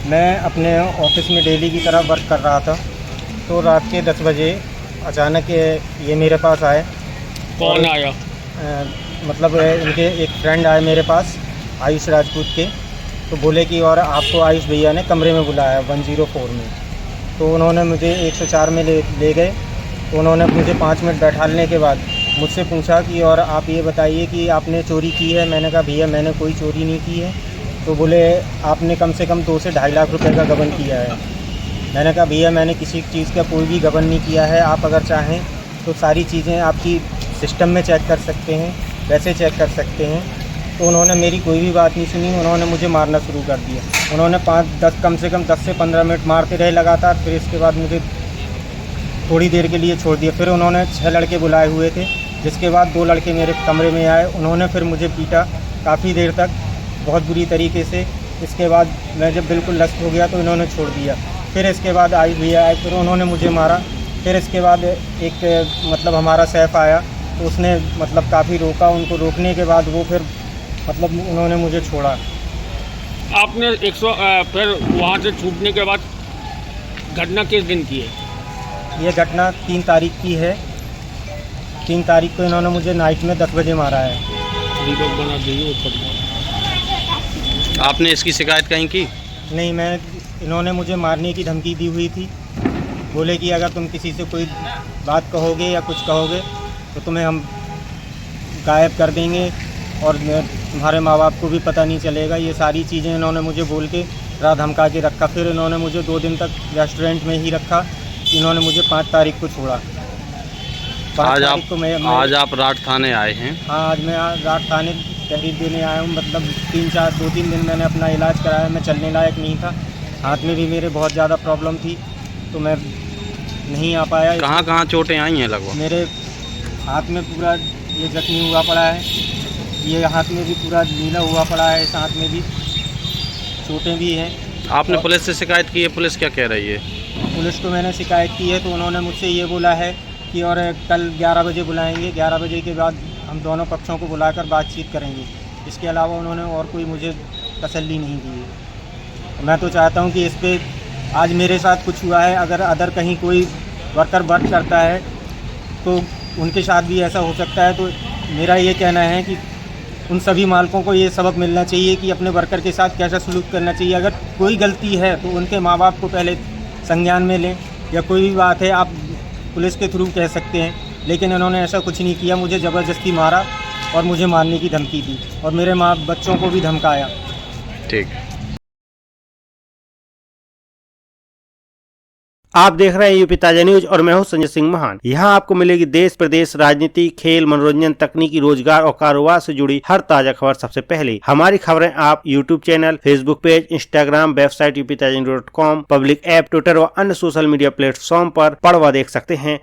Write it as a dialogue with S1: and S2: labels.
S1: मैं अपने ऑफिस में डेली की तरह वर्क कर रहा था, तो रात के 10 बजे अचानक ये मेरे पास आए।
S2: कौन आया?
S1: मतलब इनके एक फ्रेंड आए मेरे पास, आयुष राजपूत के। तो बोले कि और आपको आयुष भैया ने कमरे में बुलाया 104 में। तो उन्होंने मुझे 104 में ले गए। तो उन्होंने मुझे 5 मिनट बैठाने के बाद मुझसे पूछा कि और आप ये बताइए कि आपने चोरी की है। मैंने कहा भैया मैंने कोई चोरी नहीं की है। तो बोले आपने कम से कम 2 से 2.5 लाख रुपए का गबन किया है। मैंने कहा भैया मैंने किसी चीज़ का कोई भी गबन नहीं किया है। आप अगर चाहें तो सारी चीज़ें आपकी सिस्टम में चेक कर सकते हैं, वैसे चेक कर सकते हैं। तो उन्होंने मेरी कोई भी बात नहीं सुनी, उन्होंने मुझे मारना शुरू कर दिया। उन्होंने कम से कम 10 से 15 मिनट मारते रहे लगातार। फिर इसके बाद मुझे थोड़ी देर के लिए छोड़ दिया। फिर उन्होंने 6 लड़के बुलाए हुए थे, जिसके बाद 2 लड़के मेरे कमरे में आए। उन्होंने फिर मुझे पीटा काफ़ी देर तक, बहुत बुरी तरीके से। इसके बाद मैं जब बिल्कुल लस्त हो गया तो इन्होंने छोड़ दिया। फिर इसके बाद आयुष भैया आए, फिर उन्होंने मुझे मारा। फिर इसके बाद एक मतलब हमारा सैफ आया, तो उसने मतलब काफ़ी रोका। उनको रोकने के बाद वो फिर मतलब उन्होंने मुझे छोड़ा।
S2: आपने फिर वहाँ से छूटने के बाद घटना किस दिन की है?
S1: ये घटना 3 तारीख की है। 3 तारीख को इन्होंने मुझे नाइट में 10 बजे मारा है।
S2: बना दीजिए ऊपर।
S3: आपने इसकी शिकायत कहीं की?
S1: नहीं, इन्होंने मुझे मारने की धमकी दी हुई थी। बोले कि अगर तुम किसी से कोई बात कहोगे या कुछ कहोगे तो तुम्हें हम गायब कर देंगे और तुम्हारे माँ बाप को भी पता नहीं चलेगा। ये सारी चीज़ें इन्होंने मुझे बोल के रात धमका के रखा। फिर इन्होंने मुझे 2 दिन तक रेस्टोरेंट में ही रखा। इन्होंने मुझे 5 तारीख को छोड़ा।
S3: आज आप राठ थाने आए हैं?
S1: हाँ, आज मैं राठ थाने तहरीर देने आया हूँ। मतलब 2-3 दिन मैंने अपना इलाज कराया। मैं चलने लायक नहीं था, हाथ में भी मेरे बहुत ज़्यादा प्रॉब्लम थी, तो मैं नहीं आ पाया।
S3: कहाँ चोटें आई हैं लगभग?
S1: मेरे हाथ में पूरा ये जख्मी हुआ पड़ा है, ये हाथ में भी पूरा नीला हुआ पड़ा है, इस हाथ में भी चोटें भी हैं।
S3: आपने पुलिस से शिकायत की है? पुलिस क्या कह रही है?
S1: पुलिस को मैंने शिकायत की है, तो उन्होंने मुझसे ये बोला है कि और कल 11 बजे बुलाएंगे। 11 बजे के बाद हम दोनों पक्षों को बुलाकर बातचीत करेंगे। इसके अलावा उन्होंने और कोई मुझे तसल्ली नहीं दी है। मैं तो चाहता हूं कि इस पे आज मेरे साथ कुछ हुआ है, अगर अदर कहीं कोई वर्कर वर्क करता है तो उनके साथ भी ऐसा हो सकता है। तो मेरा ये कहना है कि उन सभी मालिकों को ये सबक मिलना चाहिए कि अपने वर्कर के साथ कैसा सलूक करना चाहिए। अगर कोई गलती है तो उनके माँ बाप को पहले संज्ञान में लें, या कोई भी बात है आप पुलिस के थ्रू कह सकते हैं। लेकिन इन्होंने ऐसा कुछ नहीं किया, मुझे ज़बरदस्ती मारा और मुझे मारने की धमकी दी और मेरे बच्चों को भी धमकाया।
S3: ठीक।
S4: आप देख रहे हैं यूपी ताजा न्यूज और मैं हूं संजय सिंह महान। यहां आपको मिलेगी देश प्रदेश, राजनीति, खेल, मनोरंजन, तकनीकी, रोजगार और कारोबार से जुड़ी हर ताजा खबर सबसे पहले। हमारी खबरें आप YouTube channel, Facebook page, Instagram, website UPTajaNews.com, public app, Twitter और अन्य सोशल मीडिया प्लेटफॉर्म पर पढ़ व देख सकते हैं।